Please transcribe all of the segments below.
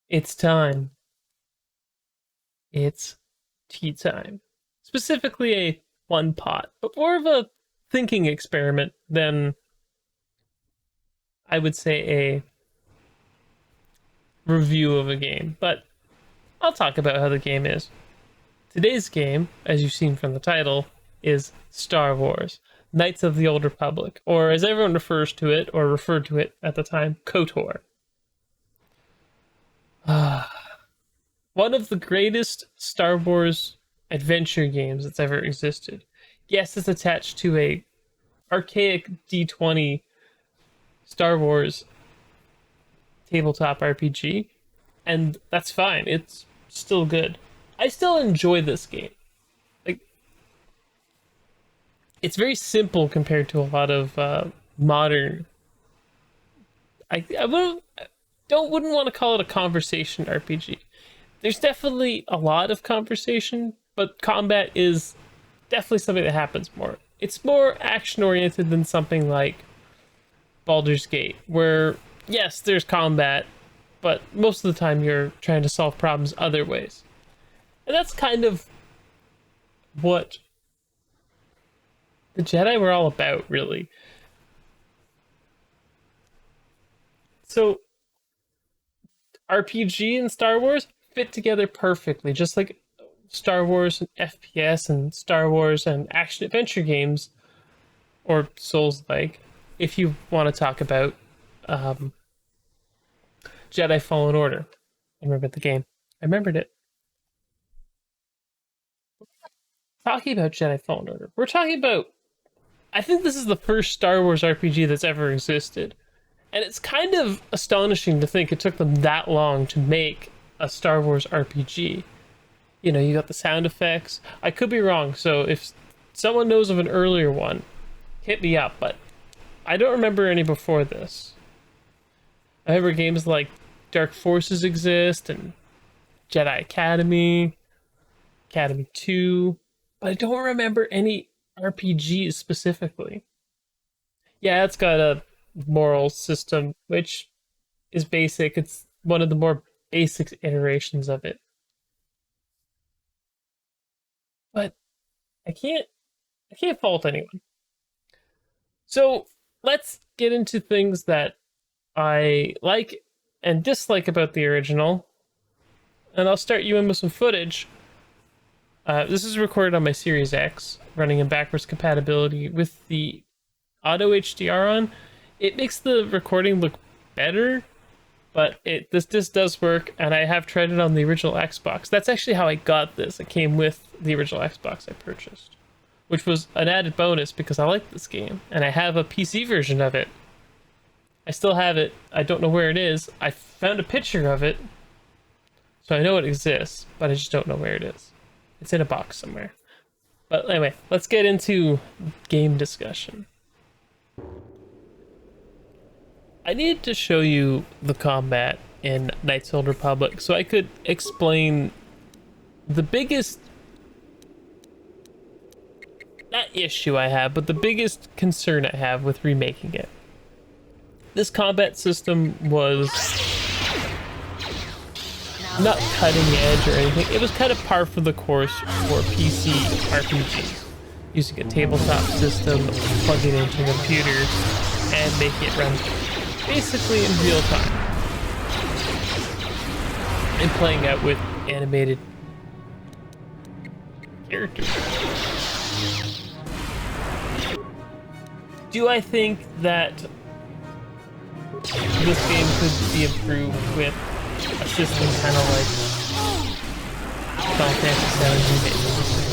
It's time. It's tea time. Specifically a one pot, but more of a thinking experiment than I would say a review of a game. But I'll talk about how the game is. Today's game, as you've seen from the title, is Star Wars Knights of the Old Republic, or as everyone refers to it, or referred to it at the time, KoToR. One of the greatest Star Wars adventure games that's ever existed. Yes, it's attached to a archaic D20 Star Wars tabletop RPG, and that's fine. It's still good. I still enjoy this game. Like, it's very simple compared to a lot of modern. I wouldn't want to call it a conversation RPG. There's definitely a lot of conversation, but combat is definitely something that happens more. It's more action oriented than something like Baldur's Gate, where yes, there's combat, but most of the time you're trying to solve problems other ways. And that's kind of what the Jedi were all about, really. So, RPG and Star Wars fit together perfectly, just like Star Wars and FPS and Star Wars and action adventure games, or Souls-like, if you want to talk about Jedi Fallen Order. I remembered the game. I remembered it. Talking about Jedi Fallen Order. We're talking about... I think this is the first Star Wars RPG that's ever existed. And it's kind of astonishing to think it took them that long to make a Star Wars RPG. You know, you got the sound effects. I could be wrong, so if someone knows of an earlier one, hit me up, but I don't remember any before this. I remember games like Dark Forces exist, and Jedi Academy, Academy 2, but I don't remember any RPGs specifically. Yeah, it's got a moral system, which is basic. It's one of the more basic iterations of it. But I can't fault anyone. So let's get into things that I like and dislike about the original. And I'll start you in with some footage. This is recorded on my Series X, running in backwards compatibility with the auto HDR on. It makes the recording look better, but this does work, and I have tried it on the original Xbox. That's actually how I got this. It came with the original Xbox I purchased, which was an added bonus because I like this game, and I have a PC version of it. I still have it. I don't know where it is. I found a picture of it, so I know it exists, but I just don't know where it is. It's in a box somewhere. But anyway, let's get into game discussion. I needed to show you the combat in Knights of the Old Republic so I could explain the biggest, not issue I have, but the biggest concern I have with remaking it. This combat system was not cutting edge or anything. It was kind of par for the course for PC RPGs. Using a tabletop system, plugging it into a computer, and making it run basically in real time. And playing out with animated characters. Do I think that this game could be improved with a system kind of like Final Fantasy VII Remake?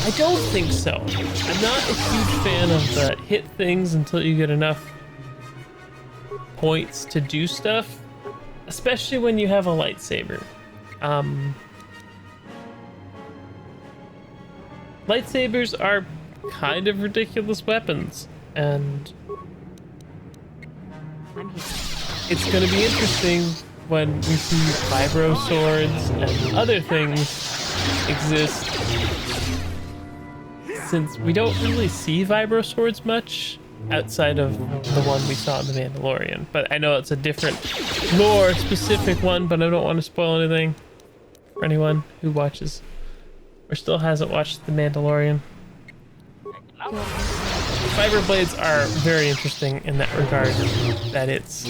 I don't think so. I'm not a huge fan of the hit things until you get enough points to do stuff, especially when you have a lightsaber. Lightsabers are kind of ridiculous weapons, and it's going to be interesting when we see vibro swords and other things exist, since we don't really see vibro swords much outside of the one we saw in The Mandalorian. But I know it's a different lore-specific one, but I don't want to spoil anything for anyone who watches or still hasn't watched The Mandalorian. Fiber blades are very interesting in that regard, that it's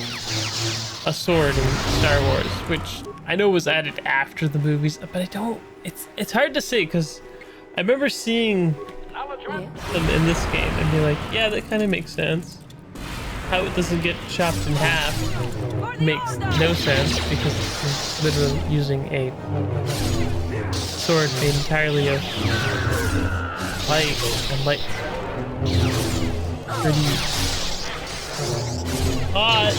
a sword in Star Wars, which I know was added after the movies, but I don't, it's hard to say, because I remember seeing them in this game and be like, yeah, that kind of makes sense. How it doesn't get chopped in half makes no sense, because it's literally using a sword made entirely of light and light. Pretty hot,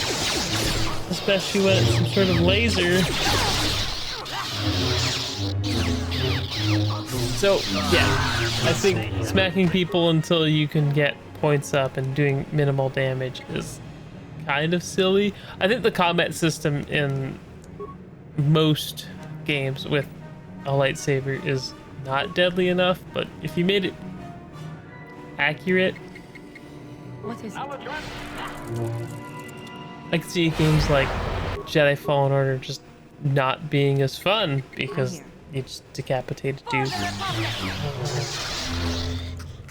especially when it's some sort of laser. So yeah, I think smacking people until you can get points up and doing minimal damage is kind of silly. I think the combat system in most games with a lightsaber is not deadly enough, but if you made it accurate, What is it? I can see games like Jedi Fallen Order just not being as fun because you just decapitate a dude.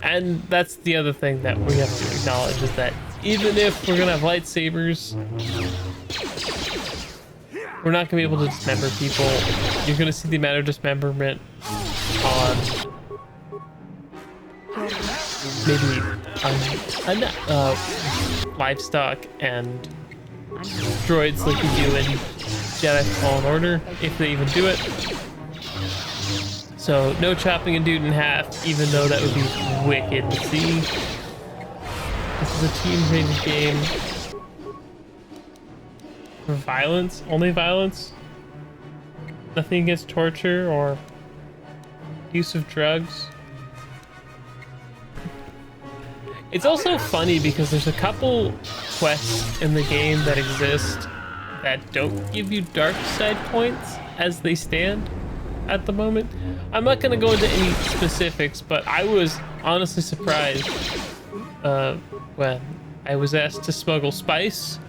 And that's the other thing that we have to acknowledge, is that even if we're gonna have lightsabers, we're not gonna be able to dismember people. You're gonna see the amount of dismemberment on maybe livestock and droids like you do in Jedi Fallen Order, if they even do it. So no chopping a dude in half, even though that would be wicked to see. This is a team-rated game for violence, only violence. Nothing against torture or use of drugs. It's also funny because there's a couple quests in the game that exist that don't give you dark side points as they stand at the moment. I'm not going to go into any specifics, but I was honestly surprised when I was asked to smuggle spice.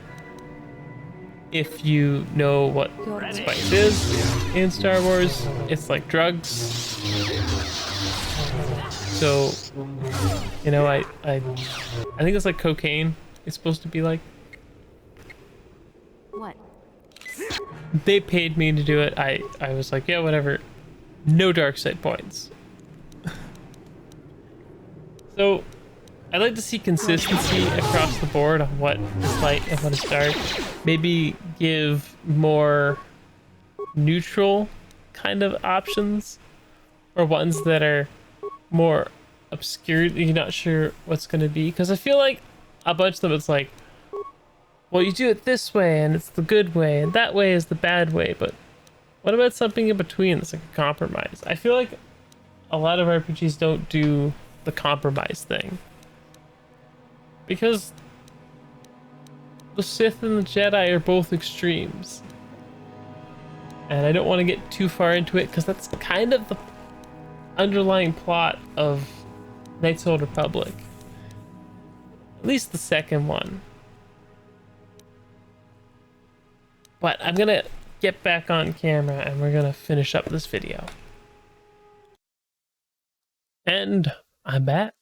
If you know what spice is in Star Wars, it's like drugs. So, you know, I think it's like cocaine. It's supposed to be like. What? They paid me to do it. I was like, yeah, whatever. No dark side points. So, I'd like to see consistency across the board on what is light and what is dark. Maybe give more neutral kind of options, or ones that are more obscure, you're not sure what's going to be. Because I feel like a bunch of them, it's like, well, you do it this way and it's the good way, and that way is the bad way, but what about something in between that's like a compromise? I feel like a lot of RPGs don't do the compromise thing, because the Sith and the Jedi are both extremes, and I don't want to get too far into it because that's kind of the underlying plot of Knights of the Old Republic, at least the second one. But I'm gonna get back on camera and we're gonna finish up this video. And I'm back.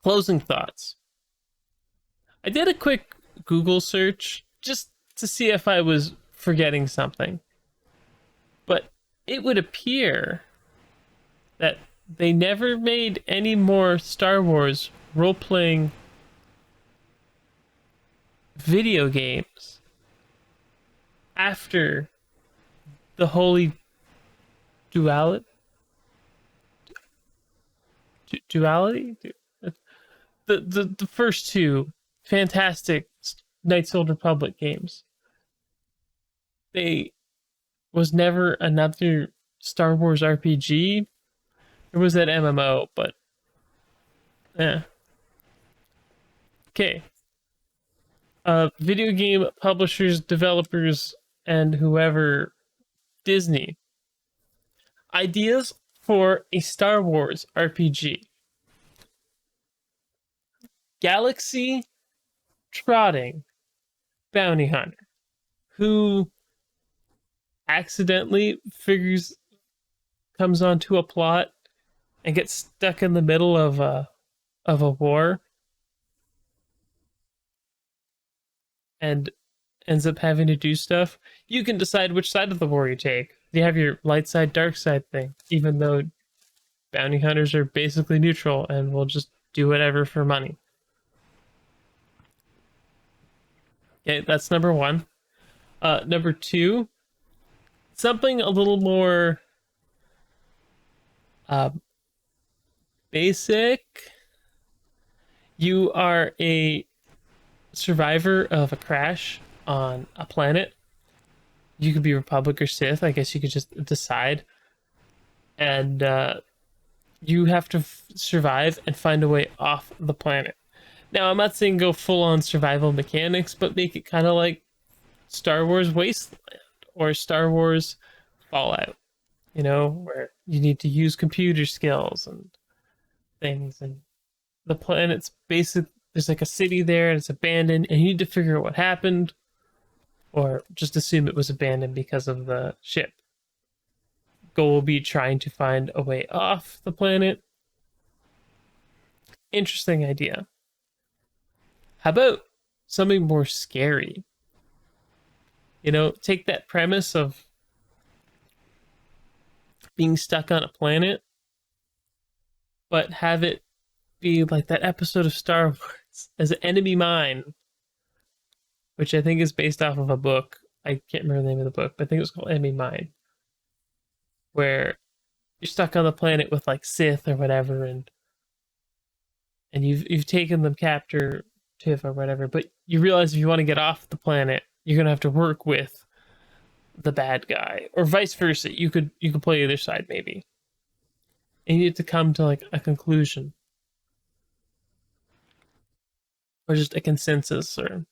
Closing thoughts. I did a quick Google search just to see if I was forgetting something. But it would appear that they never made any more Star Wars role-playing video games after the Holy Duality? The first two fantastic Knights of the Old Republic games. They was never another Star Wars RPG. There was that MMO, but yeah. Okay. Video game publishers, developers, and whoever, Disney. Ideas for a Star Wars RPG. galaxy trotting bounty hunter who accidentally comes onto a plot and gets stuck in the middle of a war and ends up having to do stuff. You can decide which side of the war you take. You have your light side, dark side thing, even though bounty hunters are basically neutral and will just do whatever for money. Okay, that's number one. Number two, something a little more basic. You are a survivor of a crash on a planet. You could be Republic or Sith. I guess you could just decide. And you have to survive and find a way off the planet. Now, I'm not saying go full on survival mechanics, but make it kind of like Star Wars Wasteland or Star Wars Fallout, you know, where you need to use computer skills and things. And the planet's basic, there's like a city there and it's abandoned, and you need to figure out what happened, or just assume it was abandoned because of the ship. Goal will be trying to find a way off the planet. Interesting idea. How about something more scary? You know, take that premise of being stuck on a planet, but have it be like that episode of Star Wars as an enemy mine, which I think is based off of a book. I can't remember the name of the book, but I think it was called Enemy Mine, where you're stuck on the planet with like Sith or whatever, and you've taken them captive or whatever, but you realize if you want to get off the planet, you're gonna have to work with the bad guy, or vice versa. You could play either side maybe, and you need to come to like a conclusion, or just a consensus or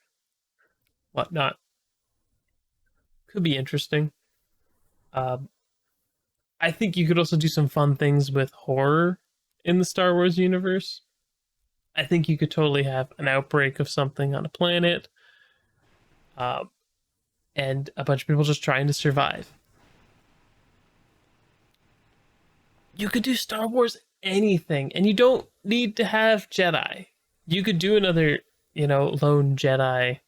whatnot. Could be interesting. I think you could also do some fun things with horror in the Star Wars universe. I think you could totally have an outbreak of something on a planet, and a bunch of people just trying to survive. You could do Star Wars anything, and you don't need to have Jedi. You could do another, lone Jedi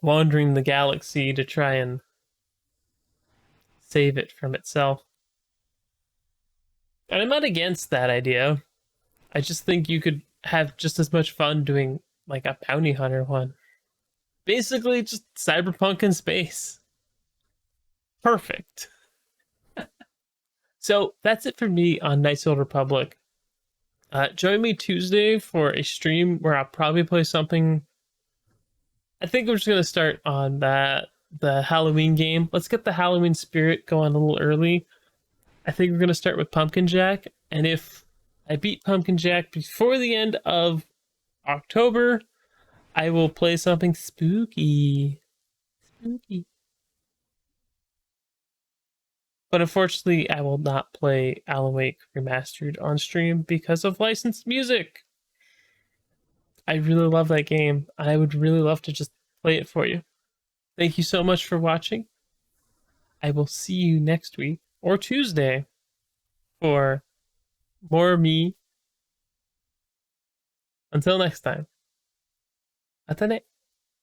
wandering the galaxy to try and save it from itself. And I'm not against that idea. I just think you could have just as much fun doing like a bounty hunter one. Basically, just cyberpunk in space. Perfect. So that's it for me on Knights Old Republic. Join me Tuesday for a stream where I'll probably play something. I think we're just going to start on the Halloween game. Let's get the Halloween spirit going a little early. I think we're going to start with Pumpkin Jack. And if I beat Pumpkin Jack before the end of October, I will play something spooky. Spooky. But unfortunately, I will not play Alan Wake Remastered on stream because of licensed music. I really love that game. I would really love to just play it for you. Thank you so much for watching. I will see you next week or Tuesday for more me. Until next time. Atane.